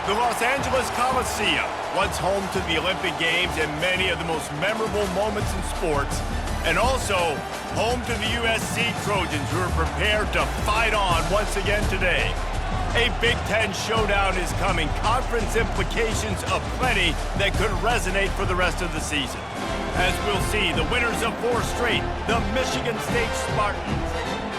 The Los Angeles Coliseum, once home to the Olympic Games and many of the most memorable moments in sports, and also home to the USC Trojans, who are prepared to fight on once again today. A Big Ten showdown is coming. Conference implications aplenty that could resonate for the rest of the season. As we'll see, the winners of 4 straight, the Michigan State Spartans,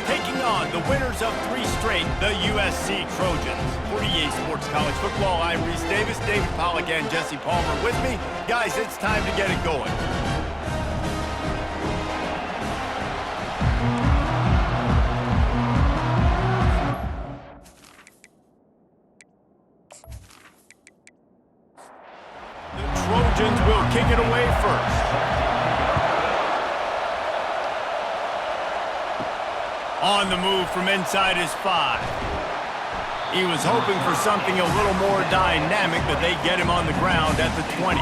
taking on the winners of 3 straight, the USC Trojans. For EA Sports College Football, I'm Reese Davis, David Pollack, and Jesse Palmer with me. Guys, it's time to get it going. The Trojans will kick it away first. On the move from inside his 5. He was hoping for something a little more dynamic, but they get him on the ground at the 20.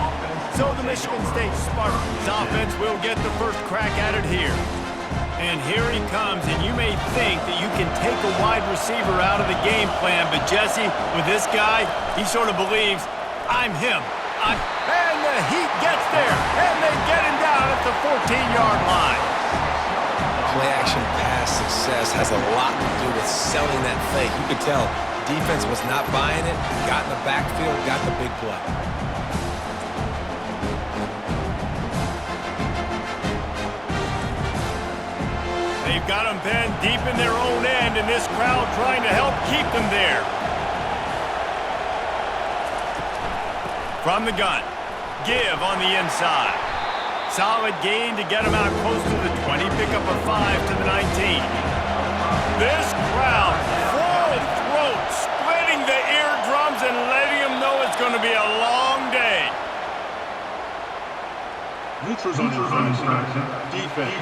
So the Michigan State Spartans offense will get the first crack at it here. And here he comes, and you may think that you can take a wide receiver out of the game plan, but Jesse, with this guy, he sort of believes, I'm him. And the Heat gets there, and they get him down at the 14-yard line. Play-action pass success has a lot to do with selling that fake. You could tell defense was not buying it, got in the backfield, got the big play. They've got them pinned deep in their own end, and this crowd trying to help keep them there. From the gun, give on the inside. Solid gain to get him out close to the 20, pick up a 5 to the 19. This crowd, full throat, splitting the eardrums and letting them know it's going to be a long day. Neutrals on defense.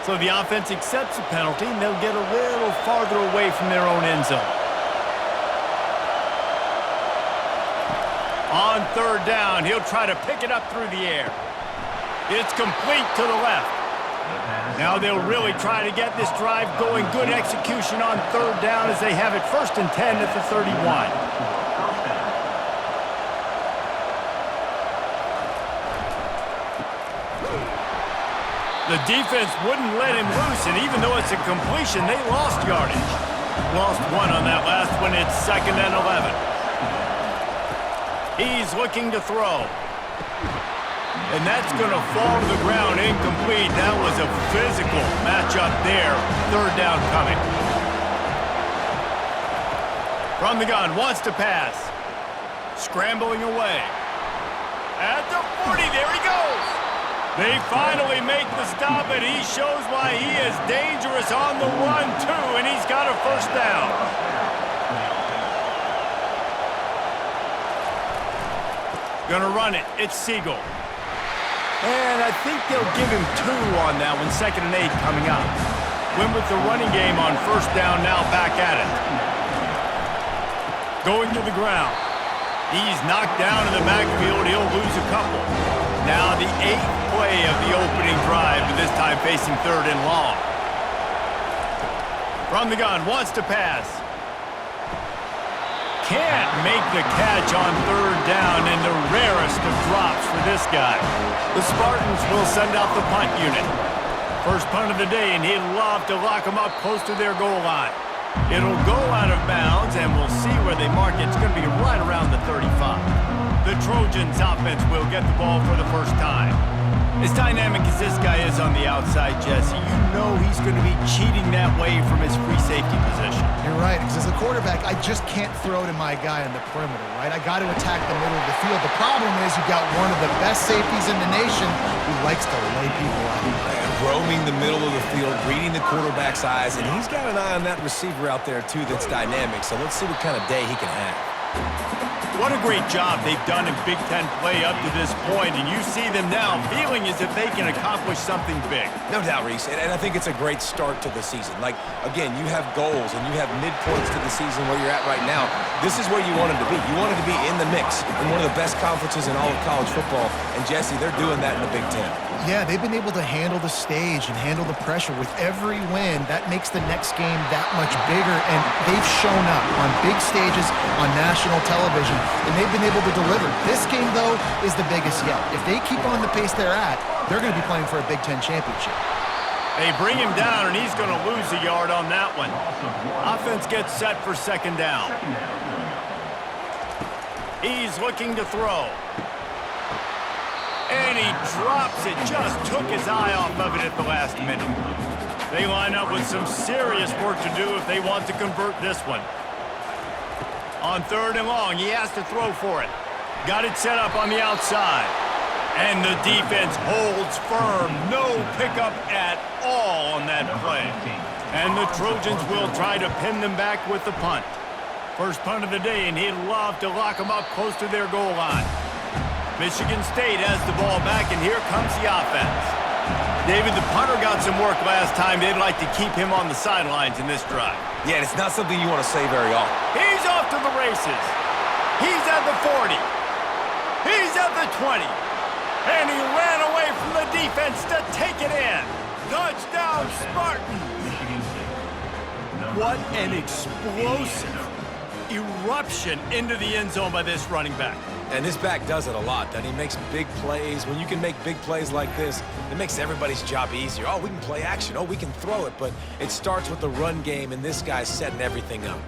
So the offense accepts the penalty, and they'll get a little farther away from their own end zone. On 3rd down, he'll try to pick it up through the air. It's complete to the left. Now they'll really try to get this drive going. Good execution on 3rd down as they have it 1st and 10 at the 31. The defense wouldn't let him loose, and even though it's a completion, they lost yardage. Lost 1 on that last one. It's 2nd and 11. He's looking to throw. And that's going to fall to the ground incomplete. That was a physical matchup there. 3rd down coming. From the gun, wants to pass. Scrambling away. At the 40, there he goes. They finally make the stop, and he shows why he is dangerous on the run, too, and he's got a 1st down. Gonna run it. It's Siegel. And I think they'll give him 2 on that one. 2nd and 8 coming up. Win with the running game on 1st down, now back at it. Going to the ground. He's knocked down in the backfield. He'll lose a couple. Now the 8th play of the opening drive, but this time facing 3rd and long. From the gun, wants to pass. Can't make the catch on 3rd down, and the rarest of drops for this guy. The Spartans will send out the punt unit. First punt of the day, and he'd love to lock them up close to their goal line. It'll go out of bounds, and we'll see where they mark it. It's going to be right around the 35. The Trojans offense will get the ball for the first time. As dynamic as this guy is on the outside, Jesse, you know he's going to be cheating that way from his free safety position. You're right, because as a quarterback, I just can't throw to my guy in the perimeter, right? I got to attack the middle of the field. The problem is you've got one of the best safeties in the nation who likes to lay people out. Roaming the middle of the field, reading the quarterback's eyes, and he's got an eye on that receiver out there, too, that's dynamic. So let's see what kind of day he can have. What a great job they've done in Big Ten play up to this point, and you see them now feeling as if they can accomplish something big. No doubt, Reese, and I think it's a great start to the season. Like, again, you have goals and you have midpoints to the season where you're at right now. This is where you wanted to be. You wanted to be in the mix in one of the best conferences in all of college football, and Jesse, they're doing that in the Big Ten. Yeah, they've been able to handle the stage and handle the pressure. With every win, that makes the next game that much bigger, and they've shown up on big stages on national television, and they've been able to deliver. This game, though, is the biggest yet. If they keep on the pace they're at, they're going to be playing for a Big Ten championship. They bring him down, and he's going to lose a yard on that one. Offense gets set for second down. He's looking to throw. And he drops it. Just took his eye off of it at the last minute. They line up with some serious work to do if they want to convert this one. On third and long, he has to throw for it. Got it set up on the outside. And the defense holds firm. No pickup at all on that play. And the Trojans will try to pin them back with the punt. First punt of the day, and he'd love to lock them up close to their goal line. Michigan State has the ball back, and here comes the offense. David, the punter got some work last time. They'd like to keep him on the sidelines in this drive. Yeah, and it's not something you want to say very often. He's off to the races. He's at the 40. He's at the 20. And he ran away from the defense to take it in. Touchdown, Spartans. What an explosive eruption into the end zone by this running back. And this back does it a lot, doesn't he? Makes big plays. When you can make big plays like this, it makes everybody's job easier. Oh, we can play action. Oh, we can throw it. But it starts with the run game, and this guy's setting everything up.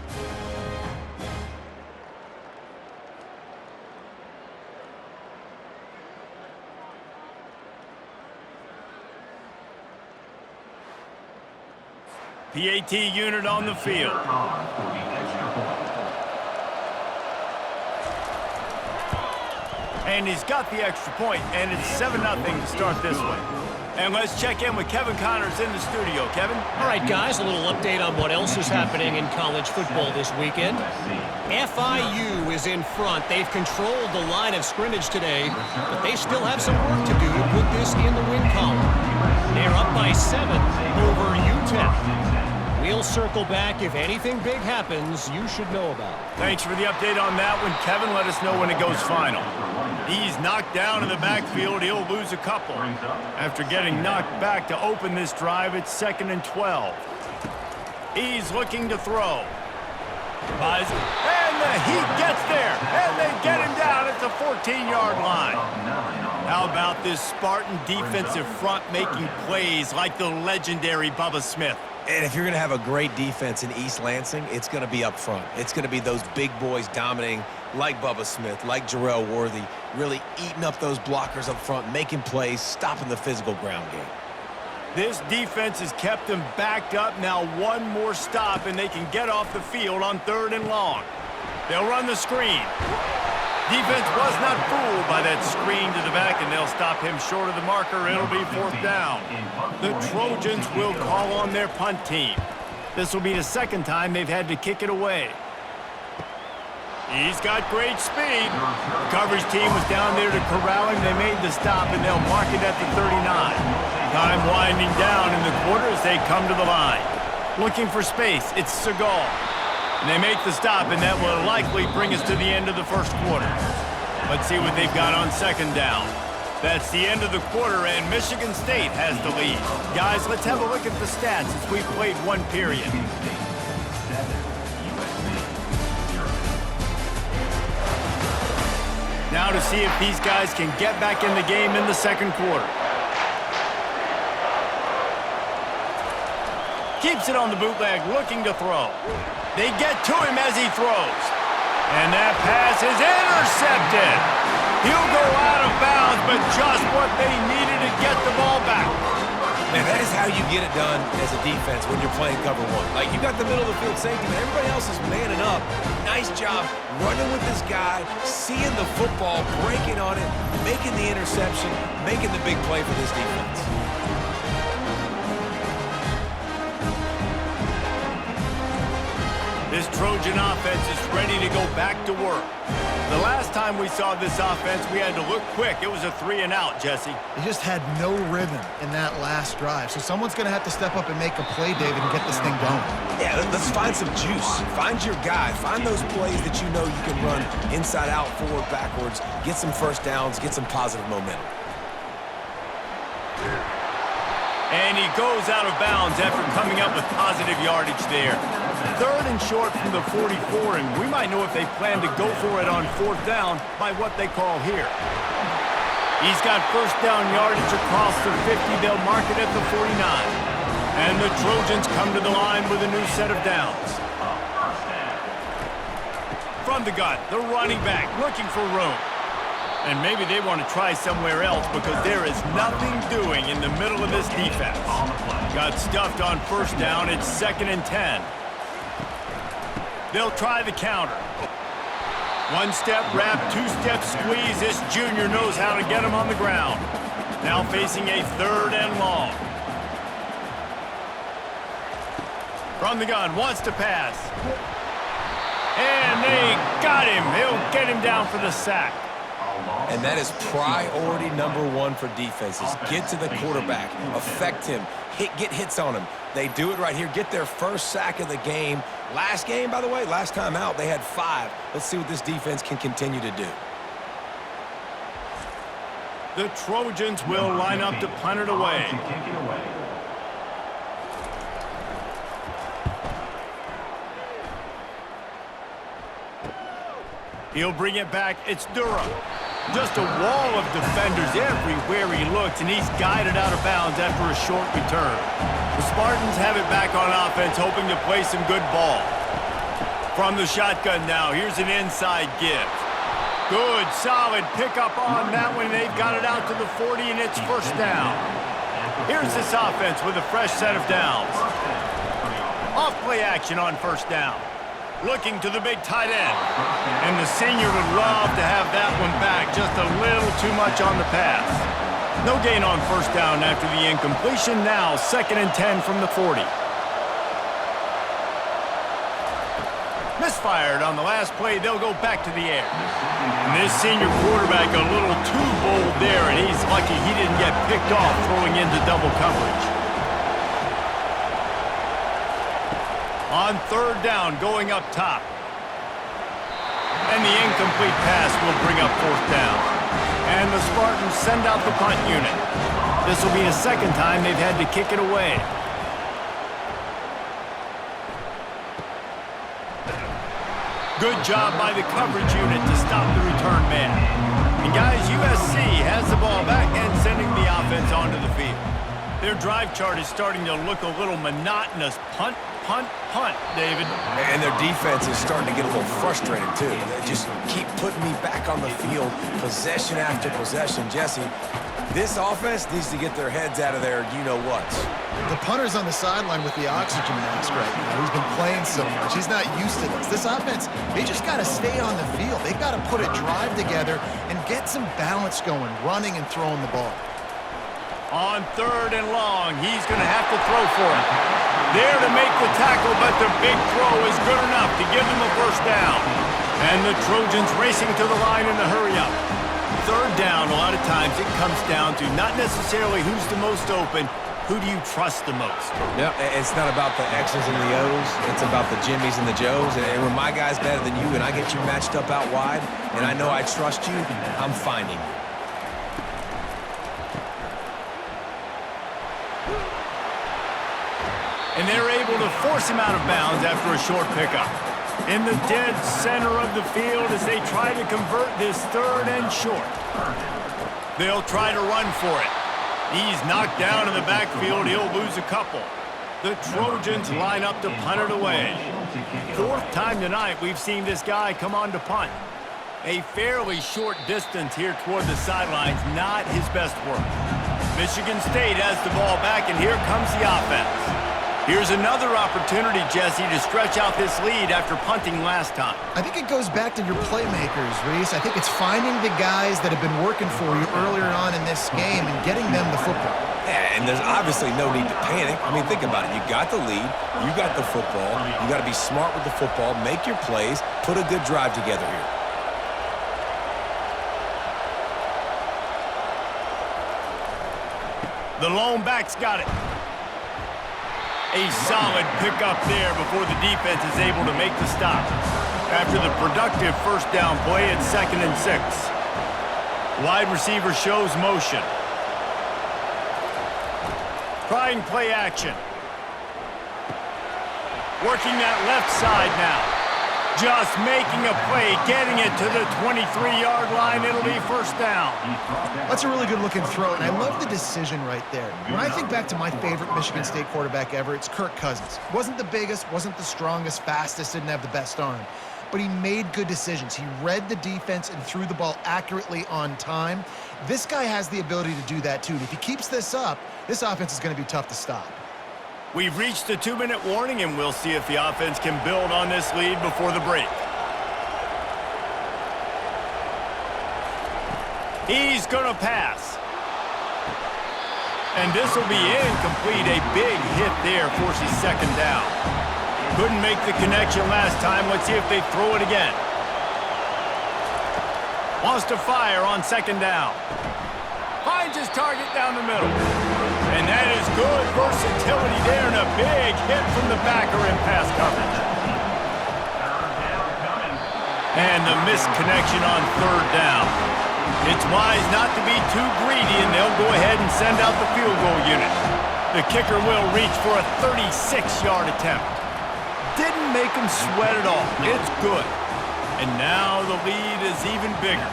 PAT unit on the field. And he's got the extra point, and it's 7-0 to start this one. And let's check in with Kevin Connors in the studio. Kevin? All right, guys, a little update on what else is happening in college football this weekend. FIU is in front. They've controlled the line of scrimmage today, but they still have some work to do to put this in the win column. They're up by 7 over UTEP. We'll circle back. If anything big happens, you should know about it. Thanks for the update on that one, Kevin. Let us know when it goes final. He's knocked down in the backfield. He'll lose a couple. After getting knocked back to open this drive, it's 2nd and 12. He's looking to throw. And he gets there. And they get him down at the 14-yard line. How about this Spartan defensive front making plays like the legendary Bubba Smith? And if you're going to have a great defense in East Lansing, it's going to be up front. It's going to be those big boys dominating like Bubba Smith, like Jarrell Worthy, really eating up those blockers up front, making plays, stopping the physical ground game. This defense has kept them backed up. Now one more stop, and they can get off the field on 3rd and long. They'll run the screen. Defense was not fooled by that screen to the back, and they'll stop him short of the marker. It'll be 4th down. The Trojans will call on their punt team. This will be the 2nd time they've had to kick it away. He's got great speed. The coverage team was down there to corral him. They made the stop, and they'll mark it at the 39. Time winding down in the quarter as they come to the line. Looking for space, it's Segal. And they make the stop, and that will likely bring us to the end of the first quarter. Let's see what they've got on 2nd down. That's the end of the quarter, and Michigan State has the lead. Guys, let's have a look at the stats as we've played one period. Now to see if these guys can get back in the game in the 2nd quarter. Keeps it on the bootleg, looking to throw. They get to him as he throws. And that pass is intercepted. He'll go out of bounds, but just what they needed to get the ball back. And that is how you get it done as a defense when you're playing cover one. Like, you got the middle of the field safety, but everybody else is manning up. Nice job running with this guy, seeing the football, breaking on it, making the interception, making the big play for this defense. This Trojan offense is ready to go back to work. The last time we saw this offense, we had to look quick. It was a 3-and-out, Jesse. They just had no rhythm in that last drive. So someone's going to have to step up and make a play, David, and get this thing going. Yeah, let's find some juice. Find your guy. Find those plays that you know you can run inside out, forward, backwards, get some first downs, get some positive momentum. And he goes out of bounds after coming up with positive yardage there. 3rd and short from the 44, and we might know if they plan to go for it on 4th down by what they call here. He's got first down yardage across the 50. They'll mark it at the 49. And the Trojans come to the line with a new set of downs. From the gun, the running back looking for room. And maybe they want to try somewhere else because there is nothing doing in the middle of this defense. Got stuffed on first down. It's 2nd and 10. They'll try the counter. 1-step wrap, 2-step squeeze. This junior knows how to get him on the ground. Now facing a 3rd and long. From the gun, wants to pass. And they got him. He'll get him down for the sack. And that is priority number 1 for defenses. Get to the quarterback. Affect him. Get hits on him. They do it right here. Get their first sack of the game. Last game, by the way, last time out, they had 5. Let's see what this defense can continue to do. The Trojans will line up to punt it away. He'll bring it back. It's Durham. Just a wall of defenders everywhere he looks, and he's guided out of bounds after a short return. The Spartans have it back on offense, hoping to play some good ball. From the shotgun now, here's an inside give. Good, solid pickup on that one. They've got it out to the 40, and it's first down. Here's this offense with a fresh set of downs. Off play action on first down. Looking to the big tight end. And the senior would love to have that one back. Just a little too much on the pass. No gain on first down after the incompletion. Now 2nd and 10 from the 40. Misfired on the last play. They'll go back to the air. And this senior quarterback a little too bold there, and he's lucky he didn't get picked off throwing into double coverage. On 3rd down, going up top. And the incomplete pass will bring up 4th down. And the Spartans send out the punt unit. This will be the 2nd time they've had to kick it away. Good job by the coverage unit to stop the return man. And guys, USC has the ball back and sending the offense onto the field. Their drive chart is starting to look a little monotonous. Punt, punt, punt, David. And their defense is starting to get a little frustrated, too. They just keep putting me back on the field, possession after possession. Jesse, this offense needs to get their heads out of there, you-know-what. The punter's on the sideline with the oxygen mask right now. He's been playing so much. He's not used to this. This offense, they just got to stay on the field. They've got to put a drive together and get some balance going, running and throwing the ball. On 3rd and long, he's going to have to throw for it. There to make the tackle, but the big throw is good enough to give them a first down. And the Trojans racing to the line in the hurry-up. 3rd down, a lot of times it comes down to not necessarily who's the most open, who do you trust the most? Yeah, it's not about the X's and the O's. It's about the Jimmys and the Joes. And when my guy's better than you and I get you matched up out wide, and I know I trust you, I'm finding you. And they're able to force him out of bounds after a short pickup. In the dead center of the field as they try to convert this 3rd and short. They'll try to run for it. He's knocked down in the backfield. He'll lose a couple. The Trojans line up to punt it away. 4th time tonight we've seen this guy come on to punt. A fairly short distance here toward the sidelines, not his best work. Michigan State has the ball back, and here comes the offense. Here's another opportunity, Jesse, to stretch out this lead after punting last time. I think it goes back to your playmakers, Reese. I think it's finding the guys that have been working for you earlier on in this game and getting them the football. Yeah, and there's obviously no need to panic. I mean, think about it. You got the lead. You got the football. You got to be smart with the football, make your plays, put a good drive together here. The lone back's got it. A solid pickup there before the defense is able to make the stop. After the productive first down play, it's 2nd and 6. Wide receiver shows motion. Trying play action. Working that left side now. Just making a play, getting it to the 23-yard line. It'll be first down. That's a really good-looking throw, and I love the decision right there. When I think back to my favorite Michigan State quarterback ever, it's Kirk Cousins. Wasn't the biggest, wasn't the strongest, fastest, didn't have the best arm. But he made good decisions. He read the defense and threw the ball accurately on time. This guy has the ability to do that, too. And if he keeps this up, this offense is going to be tough to stop. We've reached the 2-minute warning, and we'll see if the offense can build on this lead before the break. He's going to pass. And this will be incomplete. A big hit there forces 2nd down. Couldn't make the connection last time. Let's see if they throw it again. Wants to fire on 2nd down. Finds his target down the middle. And that is good versatility there, and a big hit from the backer in pass coverage. And the missed connection on 3rd down. It's wise not to be too greedy, and they'll go ahead and send out the field goal unit. The kicker will reach for a 36-yard attempt. Didn't make him sweat at all. It's good. And now the lead is even bigger.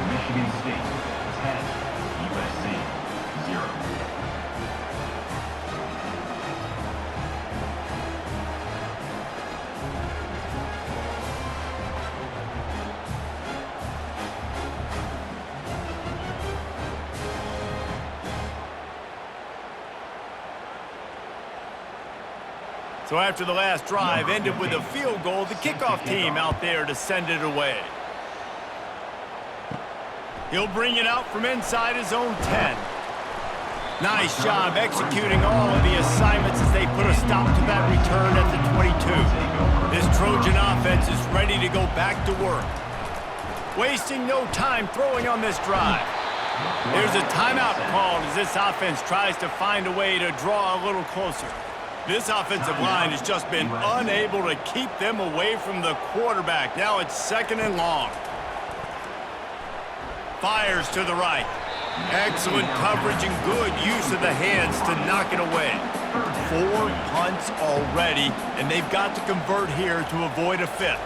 Michigan State 10, USC 0. So after the last drive ended with a field goal, the kickoff team out there to send it away. He'll bring it out from inside his own 10. Nice job executing all of the assignments as they put a stop to that return at the 22. This Trojan offense is ready to go back to work. Wasting no time throwing on this drive. There's a timeout called as this offense tries to find a way to draw a little closer. This offensive line has just been unable to keep them away from the quarterback. Now it's 2nd and long. Fires to the right. Excellent coverage and good use of the hands to knock it away. 4 punts already, and they've got to convert here to avoid a 5th.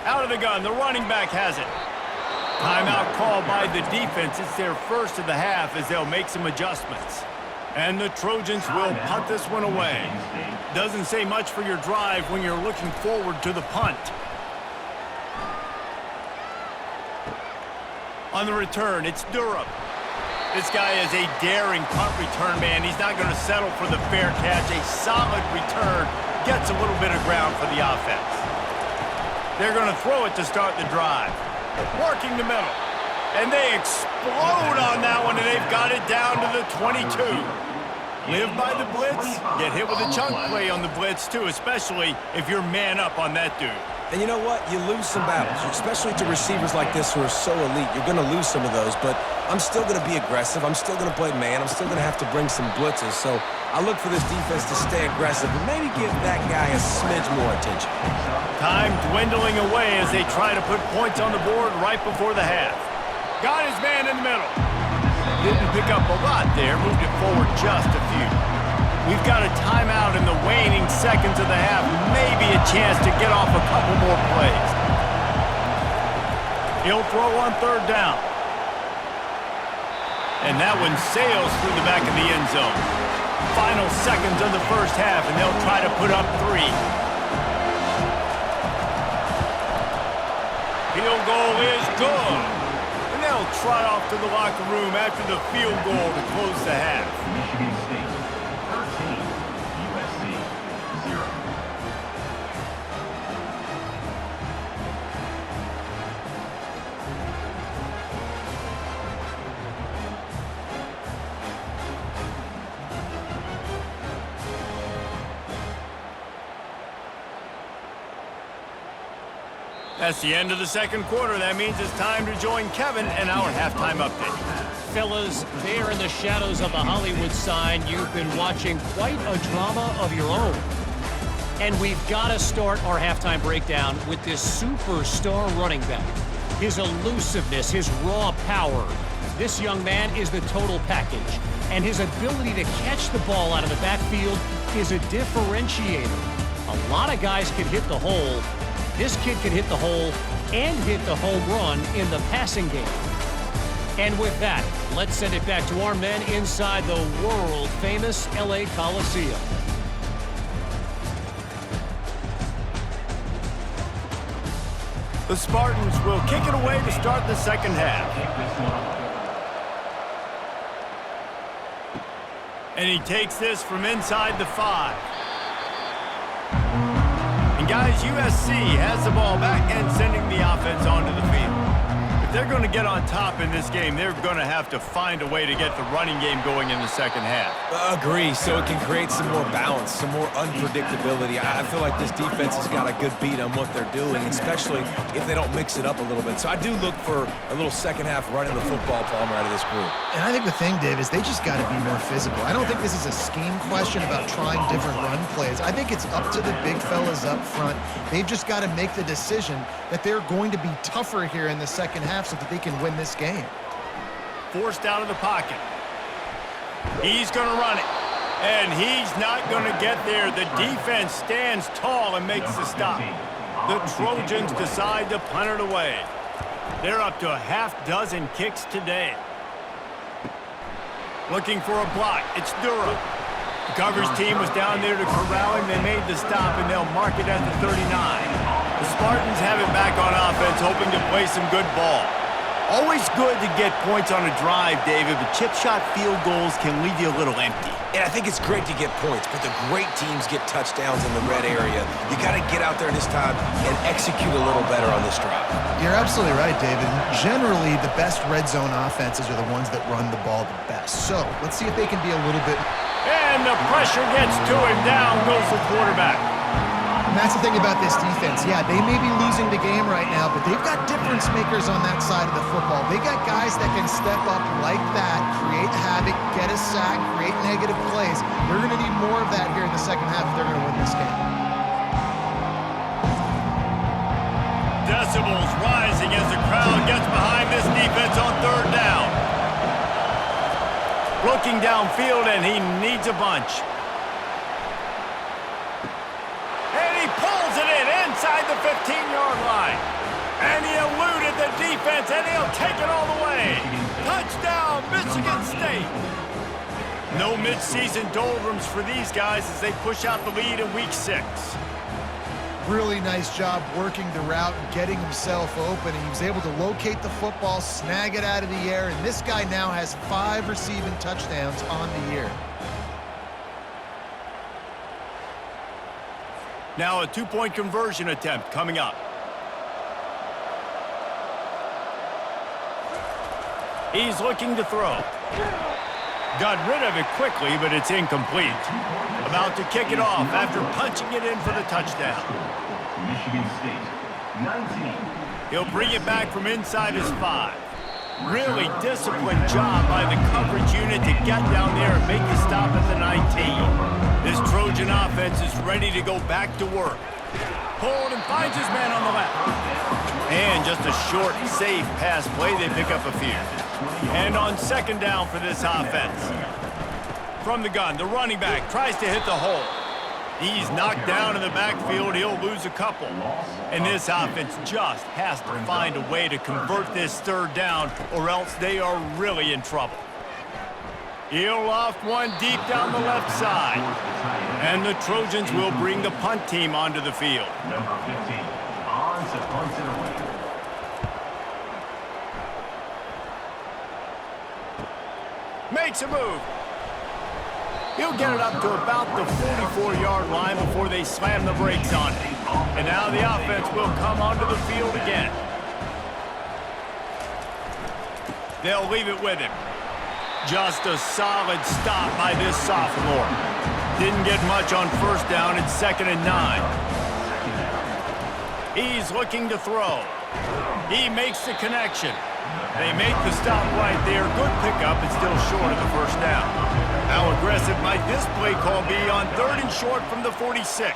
Out of the gun, the running back has it. Timeout called by the defense. It's their first of the half as they'll make some adjustments. And the Trojans will punt this one away. Doesn't say much for your drive when you're looking forward to the punt. On the return, it's Durham. This guy is a daring punt return man. He's not going to settle for the fair catch. A solid return gets a little bit of ground for the offense. They're going to throw it to start the drive. Working the middle. And they explode on that one, and they've got it down to the 22. Live by the blitz, get hit with a chunk play on the blitz, too, especially if you're man up on that dude. And you know what? You lose some battles, especially to receivers like this who are so elite. You're going to lose some of those, but I'm still going to be aggressive. I'm still going to play man. I'm still going to have to bring some blitzes. So I look for this defense to stay aggressive and maybe give that guy a smidge more attention. Time dwindling away as they try to put points on the board right before the half. Got his man in the middle. Didn't pick up a lot there. Moved it forward just a few. We've got a timeout in the waning seconds of the half. Maybe a chance to get off a couple more plays. He'll throw on 3rd down. And that one sails through the back of the end zone. Final seconds of the first half, and they'll try to put up 3. Field goal is good. And they'll trot off to the locker room after the field goal to close the half. Michigan State 13, USC 0. That's the end of the second quarter. That means it's time to join Kevin in our halftime update. Fellas, there in the shadows of the Hollywood sign, you've been watching quite a drama of your own. And we've got to start our halftime breakdown with this superstar running back. His elusiveness, his raw power. This young man is the total package. And his ability to catch the ball out of the backfield is a differentiator. A lot of guys can hit the hole. This kid can hit the hole and hit the home run in the passing game. And with that, let's send it back to our men inside the world-famous LA Coliseum. The Spartans will kick it away to start the second half. And he takes this from inside the 5. And guys, USC has the ball back and sending the offense onto the field. If they're going to get on top in this game, they're going to have to find a way to get the running game going in the second half. Agree, so it can create some more balance, some more unpredictability. I feel like this defense has got a good beat on what they're doing, especially if they don't mix it up a little bit. So I do look for a little second half running the football Palmer out of this group. And I think the thing, Dave, is they just got to be more physical. I don't think this is a scheme question about trying different run plays. I think it's up to the big fellas up front. They've just got to make the decision that they're going to be tougher here in the second half so that they can win this game. Forced out of the pocket. He's going to run it. And he's not going to get there. The defense stands tall and makes the stop. The Trojans decide to punt it away. They're up to a half-dozen kicks today. Looking for a block. It's Durham. The coverage team was down there to corral him. They made the stop, and they'll mark it at the 39. The Spartans have it back on offense, hoping to play some good ball. Always good to get points on a drive, David, but chip shot field goals can leave you a little empty. And I think it's great to get points, but the great teams get touchdowns in the red area. You got to get out there this time and execute a little better on this drive. You're absolutely right, David. Generally, the best red zone offenses are the ones that run the ball the best. So let's see if they can be a little bit... And the pressure gets to him. Down goes the quarterback. And that's the thing about this defense. Yeah, they may be losing the game right now, but they've got difference makers on that side of the football. They got guys that can step up like that, create havoc, get a sack, create negative plays. They're going to need more of that here in the second half if they're going to win this game. Decibels rising as the crowd gets behind this defense on third down. Looking downfield, and he needs a bunch. Inside the 15-yard line. And he eluded the defense, and he'll take it all the way. Touchdown, Michigan State. No midseason doldrums for these guys as they push out the lead in Week 6. Really nice job working the route and getting himself open. He was able to locate the football, snag it out of the air, and this guy now has 5 receiving touchdowns on the year. Now a 2-point conversion attempt coming up. He's looking to throw. Got rid of it quickly, but it's incomplete. About to kick it off after punching it in for the touchdown. Michigan State, 19. He'll bring it back from inside his 5. Really disciplined job by the coverage unit to get down there and make the stop at the 19. This Trojan offense is ready to go back to work. Pulled and finds his man on the left. And just a short, safe pass play, they pick up a few. And on second down for this offense. From the gun, the running back tries to hit the hole. He's knocked down in the backfield. He'll lose a couple. And this offense just has to find a way to convert this third down, or else they are really in trouble. He'll loft one deep down the left side. And the Trojans will bring the punt team onto the field. Number 15, on to punt it away. Makes a move. He'll get it up to about the 44-yard line before they slam the brakes on it. And now the offense will come onto the field again. They'll leave it with him. Just a solid stop by this sophomore. Didn't get much on first down. It's 2nd and 9. He's looking to throw. He makes the connection. They make the stop right there. Good pickup, and still short of the first down. How aggressive might this play call be on 3rd and short from the 46?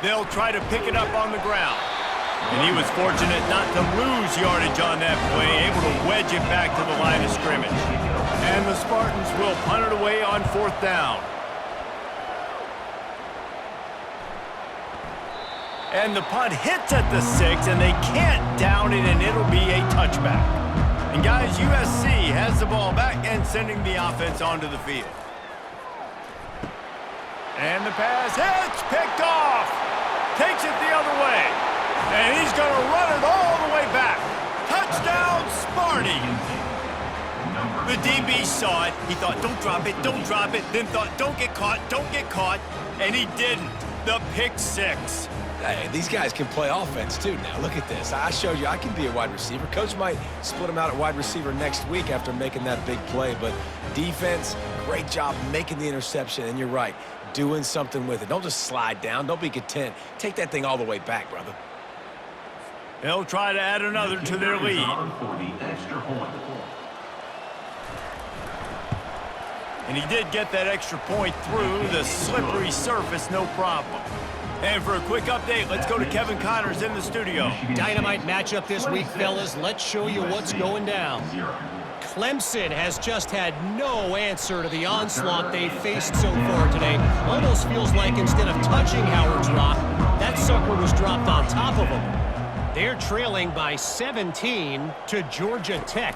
They'll try to pick it up on the ground. And he was fortunate not to lose yardage on that play, able to wedge it back to the line of scrimmage. And the Spartans will punt it away on 4th down. And the punt hits at the 6, and they can't down it, and it'll be a touchback. And guys, USC has the ball back and sending the offense onto the field. And the pass hits, picked off. Takes it the other way. And he's going to run it all the way back. Touchdown, Sparty. The DB saw it. He thought, don't drop it, don't drop it. Then thought, don't get caught, don't get caught. And he didn't. The pick 6. Hey, these guys can play offense, too, now. Look at this. I showed you I can be a wide receiver. Coach might split him out at wide receiver next week after making that big play. But defense, great job making the interception. And you're right, doing something with it. Don't just slide down. Don't be content. Take that thing all the way back, brother. They'll try to add another to their lead. And he did get that extra point through the slippery surface, no problem. And for a quick update, let's go to Kevin Connors in the studio. Dynamite matchup this week, fellas. Let's show you what's going down. Clemson has just had no answer to the onslaught they've faced so far today. Almost feels like instead of touching Howard's Rock, that sucker was dropped on top of him. They're trailing by 17 to Georgia Tech.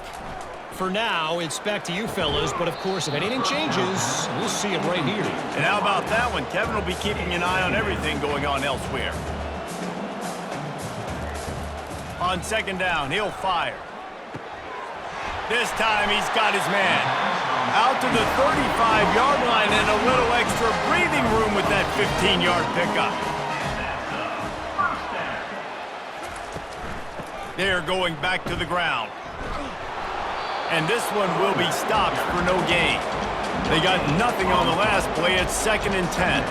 For now, it's back to you fellas, but of course, if anything changes, we'll see it right here. And how about that one? Kevin will be keeping an eye on everything going on elsewhere. On 2nd down, he'll fire. This time, he's got his man. Out to the 35-yard line and a little extra breathing room with that 15-yard pickup. They're going back to the ground. And this one will be stopped for no gain. They got nothing on the last play. It's 2nd and 10.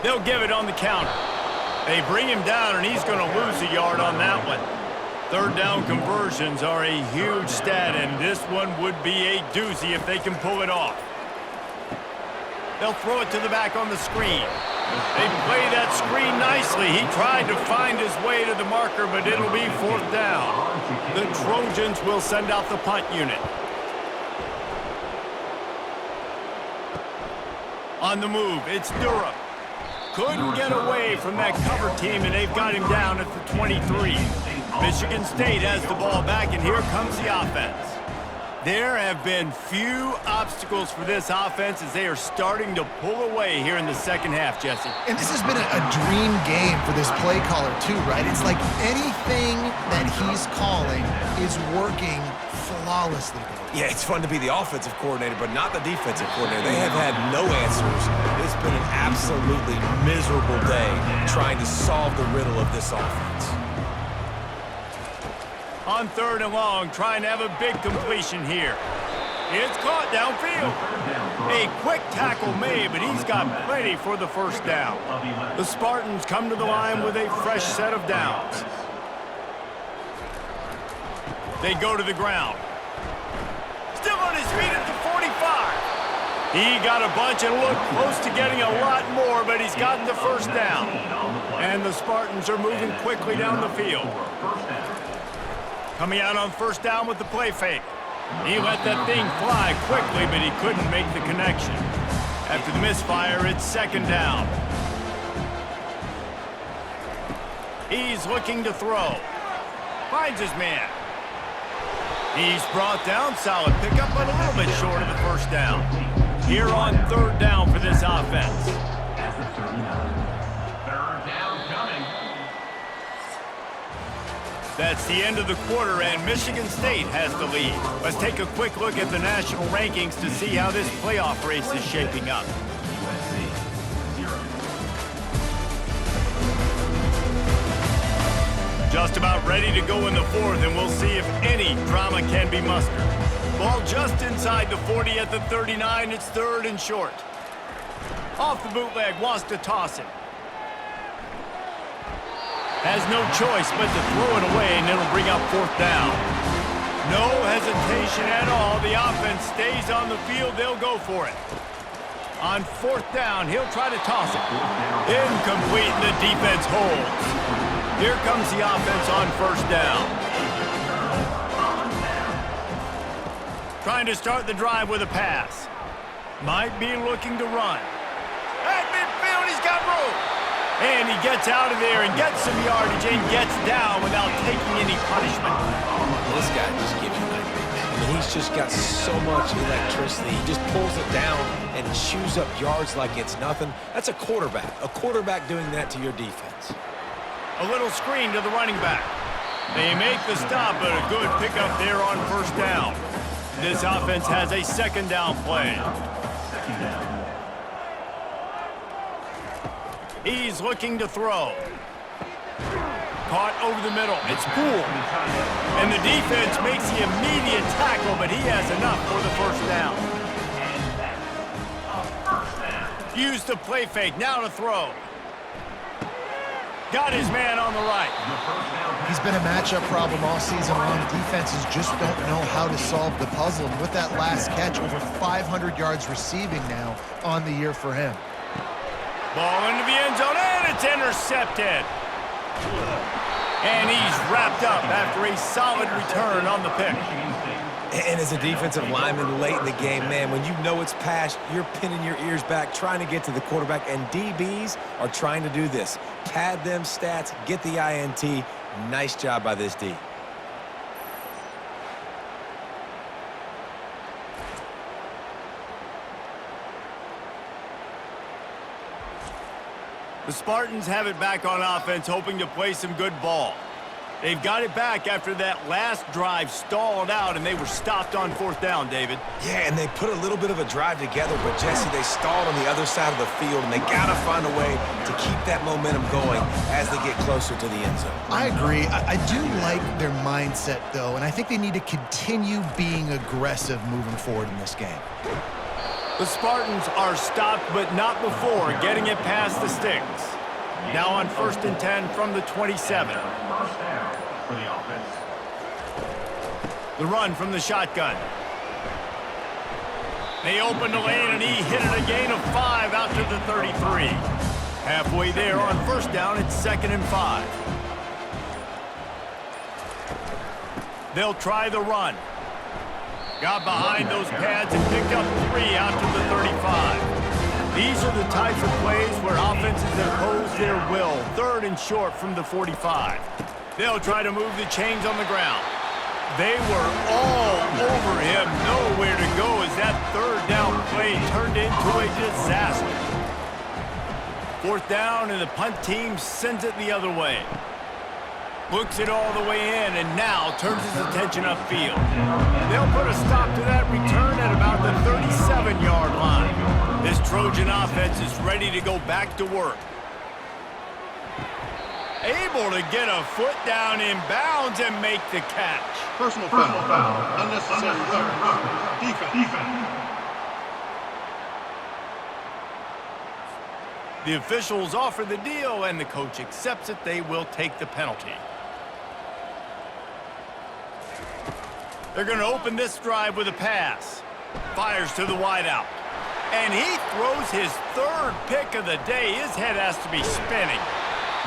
They'll give it on the counter. They bring him down, and he's going to lose a yard on that one. 3rd down conversions are a huge stat, and this one would be a doozy if they can pull it off. They'll throw it to the back on the screen. They play that screen nicely. He tried to find his way to the marker, but it'll be 4th down. The Trojans will send out the punt unit. On the move, it's Durham. Couldn't get away from that cover team, and they've got him down at the 23. Michigan State has the ball back, and here comes the offense. There have been few obstacles for this offense as they are starting to pull away here in the 2nd half, Jesse. And this has been a dream game for this play caller, too, right? It's like anything that he's calling is working flawlessly. Yeah, it's fun to be the offensive coordinator, but not the defensive coordinator. They have had no answers. It's been an absolutely miserable day trying to solve the riddle of this offense. On 3rd and long, trying to have a big completion here. It's caught downfield. A quick tackle made, but he's got plenty for the 1st down. The Spartans come to the line with a fresh set of downs. They go to the ground. Still on his feet at the 45. He got a bunch and looked close to getting a lot more, but he's gotten the 1st down. And the Spartans are moving quickly down the field. Coming out on 1st down with the play fake. He let that thing fly quickly, but he couldn't make the connection. After the misfire, it's 2nd down. He's looking to throw. Finds his man. He's brought down. Solid pickup, but a little bit short of the 1st down. Here on 3rd down for this offense. That's the end of the quarter, and Michigan State has the lead. Let's take a quick look at the national rankings to see how this playoff race is shaping up. Just about ready to go in the 4th, and we'll see if any drama can be mustered. Ball just inside the 40 at the 39. It's 3rd and short. Off the bootleg, wants to toss it. Has no choice but to throw it away, and it'll bring up 4th down. No hesitation at all. The offense stays on the field. They'll go for it. On 4th down, he'll try to toss it. Incomplete, and the defense holds. Here comes the offense on 1st down. Trying to start the drive with a pass. Might be looking to run. At midfield, he's got room. And he gets out of there and gets some yardage and gets down without taking any punishment. This guy just gives you nightmares. I mean, he's just got so much electricity. He just pulls it down and chews up yards like it's nothing. That's a quarterback. A quarterback doing that to your defense. A little screen to the running back. They make the stop, but a good pickup there on 1st down. This offense has a 2nd down play. He's looking to throw. Caught over the middle. It's Poole. And the defense makes the immediate tackle, but he has enough for the 1st down. Used the play fake. Now to throw. Got his man on the right. He's been a matchup problem all season long. Defenses just don't know how to solve the puzzle. And with that last catch, over 500 yards receiving now on the year for him. Ball into the end zone, and it's intercepted. And he's wrapped up after a solid return on the pick. And as a defensive lineman late in the game, man, when you know it's passed, you're pinning your ears back, trying to get to the quarterback, and DBs are trying to do this. Pad them stats, get the INT. Nice job by this D. The Spartans have it back on offense, hoping to play some good ball. They've got it back after that last drive stalled out, and they were stopped on 4th down, David. Yeah, and they put a little bit of a drive together, but, Jesse, they stalled on the other side of the field, and they got to find a way to keep that momentum going as they get closer to the end zone. I agree. I do like their mindset, though, and I think they need to continue being aggressive moving forward in this game. The Spartans are stopped, but not before getting it past the sticks. Now on 1st and 10 from the 27. The run from the shotgun. They opened the lane, and he hit it a gain of 5 out to the 33. Halfway there on 1st down, it's 2nd and 5. They'll try the run. Got behind those pads and picked up 3 out to the 35. These are the types of plays where offenses impose their will. 3rd and short from the 45. They'll try to move the chains on the ground. They were all over him. Nowhere to go as that 3rd down play turned into a disaster. 4th down, and the punt team sends it the other way. Looks it all the way in, and now turns his attention upfield. They'll put a stop to that return at about the 37-yard line. This Trojan offense is ready to go back to work. Able to get a foot down in bounds and make the catch. Personal foul. Unnecessary roughness. Defense. The officials offer the deal, and the coach accepts it. They will take the penalty. They're going to open this drive with a pass. Fires to the wideout. And he throws his 3rd pick of the day. His head has to be spinning.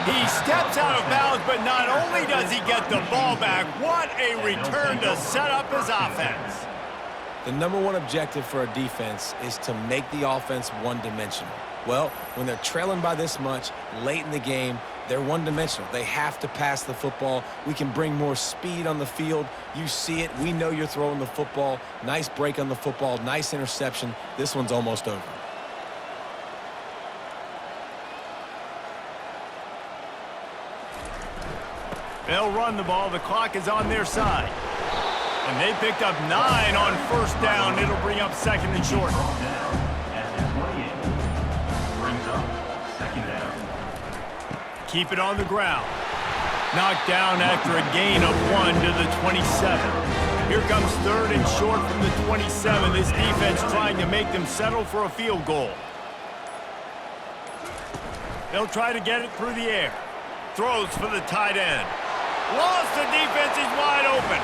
He steps out of bounds, but not only does he get the ball back, what a return to set up his offense. The #1 objective for a defense is to make the offense one-dimensional. Well, when they're trailing by this much late in the game, they're one-dimensional. They have to pass the football. We can bring more speed on the field. You see it. We know you're throwing the football. Nice break on the football. Nice interception. This one's almost over. They'll run the ball. The clock is on their side. And they picked up 9 on 1st down. It'll bring up 2nd and short. Keep it on the ground. Knocked down after a gain of 1 to the 27. Here comes 3rd and short from the 27. This defense trying to make them settle for a field goal. They'll try to get it through the air. Throws for the tight end. Lost the defense, he's wide open.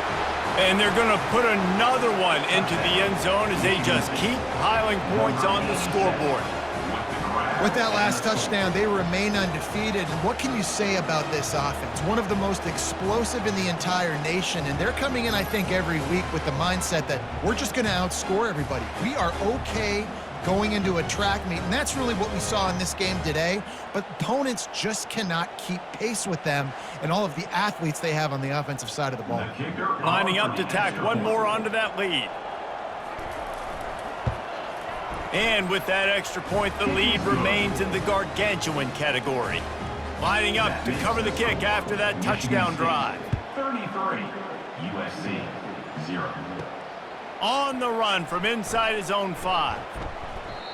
And they're going to put another one into the end zone as they just keep piling points on the scoreboard. With that last touchdown, they remain undefeated. And what can you say about this offense? One of the most explosive in the entire nation. And they're coming in, I think, every week with the mindset that we're just going to outscore everybody. We are okay going into a track meet. And that's really what we saw in this game today. But opponents just cannot keep pace with them and all of the athletes they have on the offensive side of the ball. Lining up to tack one more onto that lead. And with that extra point, the lead remains in the gargantuan category. Lining up to cover the kick after that touchdown drive. 33, USC, 0. On the run from inside his own 5.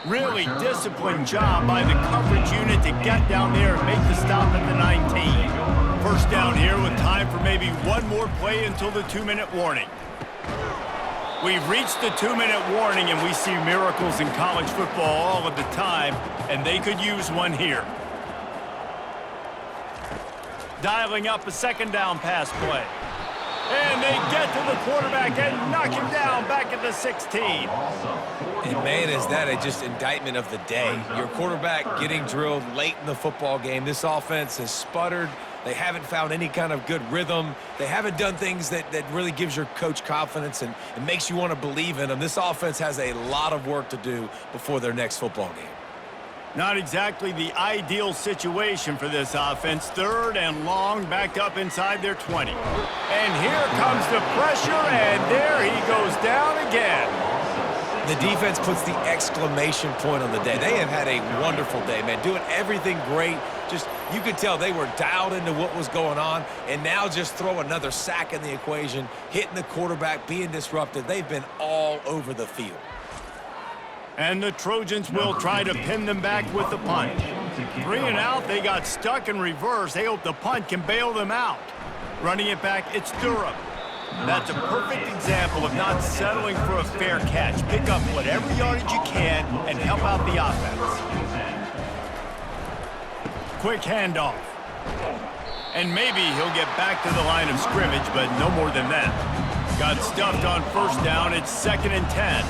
Really disciplined job by the coverage unit to get down there and make the stop at the 19. First down here with time for maybe one more play until the 2-minute warning. We've reached the 2-minute warning, and we see miracles in college football all of the time, and they could use one here. Dialing up a 2nd down pass play. And they get to the quarterback and knock him down back at the 16. And man, is that just indictment of the day. Your quarterback getting drilled late in the football game. This offense has sputtered. They haven't found any kind of good rhythm. They haven't done things that really gives your coach confidence and makes you want to believe in them. This offense has a lot of work to do before their next football game. Not exactly the ideal situation for this offense. 3rd and long, backed up inside their 20. And here comes the pressure, and there he goes down again. The defense puts the exclamation point on the day. They have had a wonderful day, man, doing everything great. Just, you could tell they were dialed into what was going on, and now just throw another sack in the equation, hitting the quarterback, being disrupted. They've been all over the field. And the Trojans will try to pin them back with the punt. 3 and out, they got stuck in reverse. They hope the punt can bail them out. Running it back, it's Durham. That's a perfect example of not settling for a fair catch. Pick up whatever yardage you can and help out the offense. Quick handoff. And maybe he'll get back to the line of scrimmage, but no more than that. Got stuffed on 1st down. It's 2nd and 10.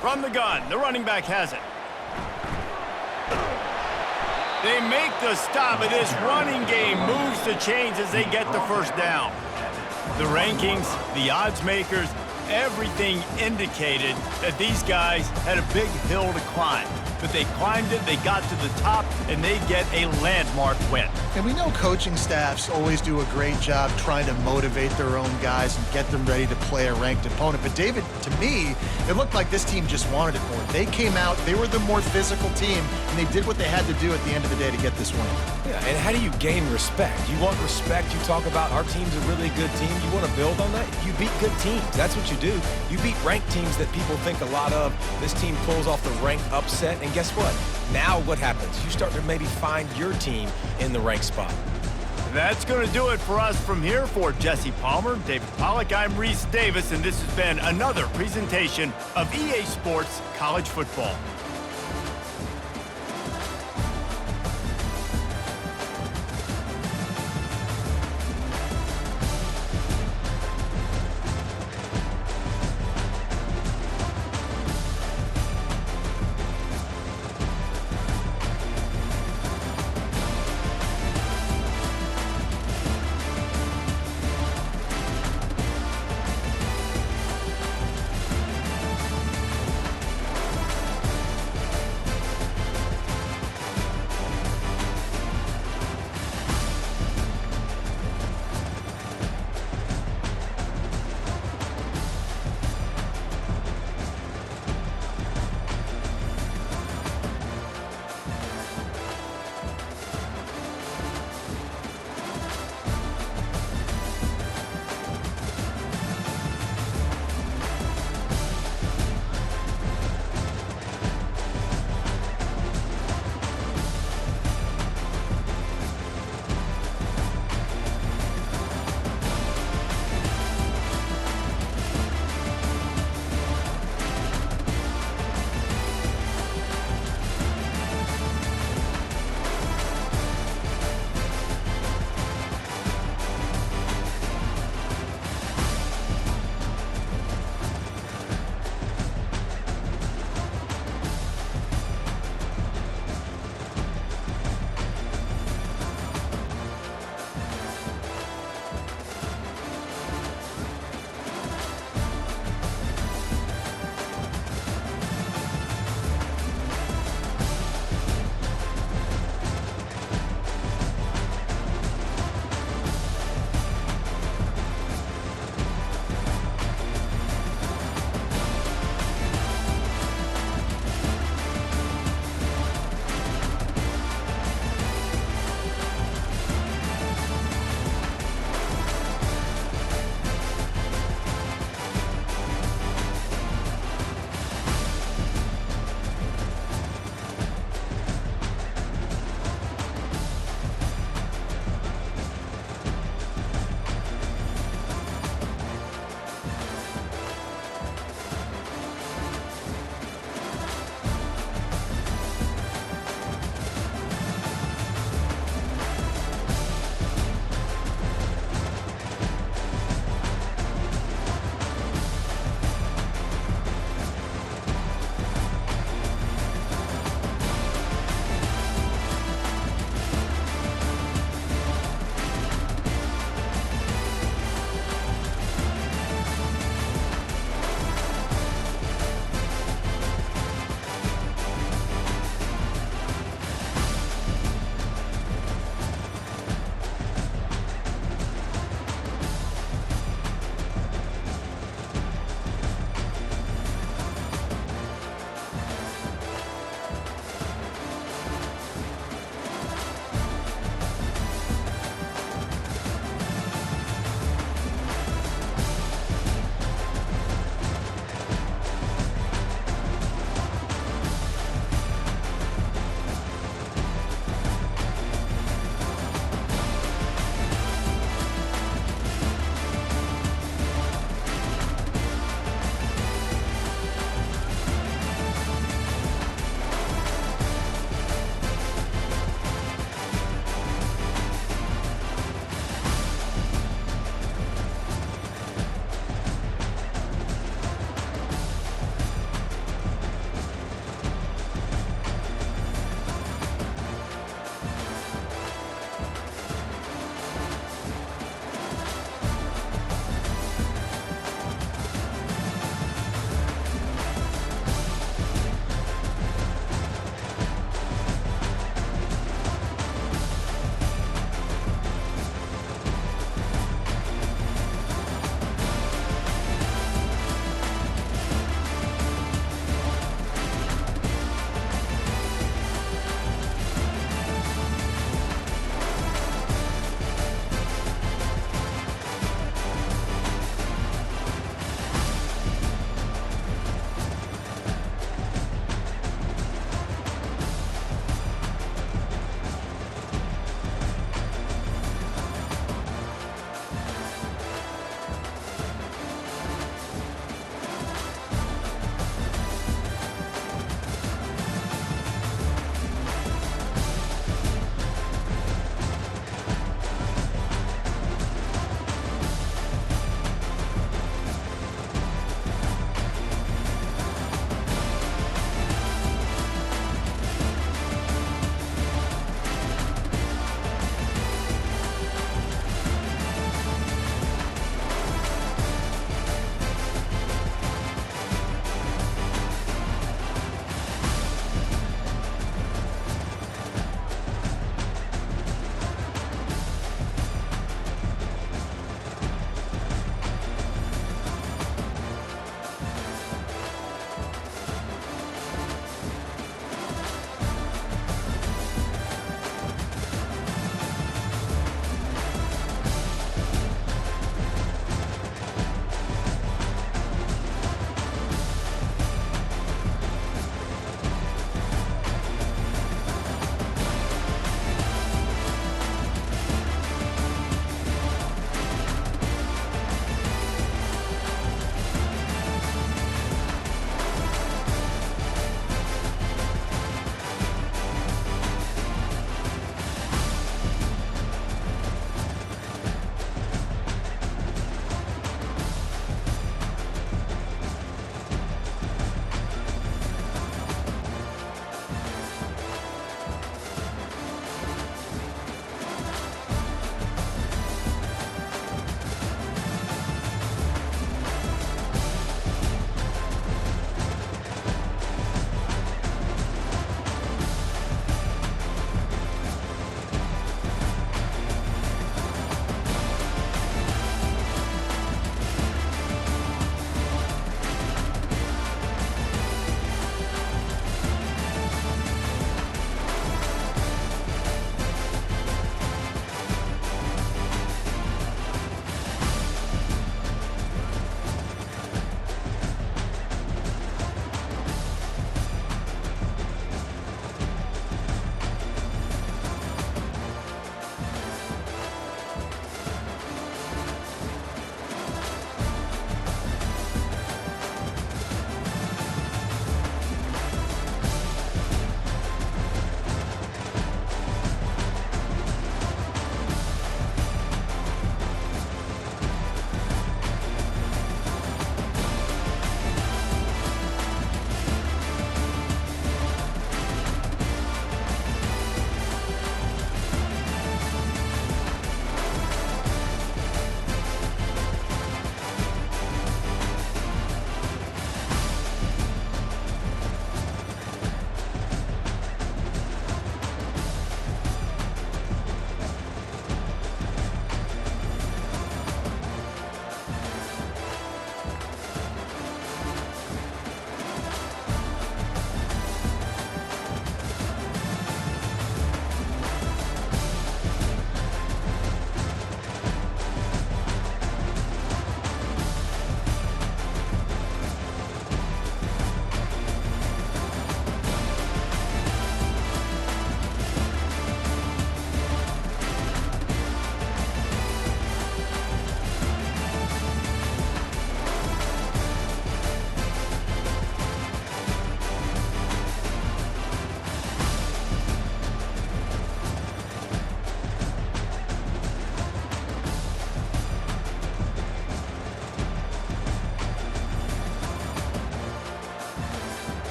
From the gun, the running back has it. They make the stop, and this running game moves the chains as they get the 1st down. The rankings, the odds makers, everything indicated that these guys had a big hill to climb. But they climbed it, they got to the top, and they get a landmark win. And we know coaching staffs always do a great job trying to motivate their own guys and get them ready to play a ranked opponent. But David, to me, it looked like this team just wanted it more. They came out, they were the more physical team, and they did what they had to do at the end of the day to get this win. Yeah, and how do you gain respect? You want respect. You talk about our team's a really good team. You want to build on that? You beat good teams. That's what you do. You beat ranked teams that people think a lot of. This team pulls off the ranked upset, and guess what? Now what happens? You start to maybe find your team in the ranked spot. That's going to do it for us from here. For Jesse Palmer, David Pollack, I'm Reese Davis, and this has been another presentation of EA Sports College Football.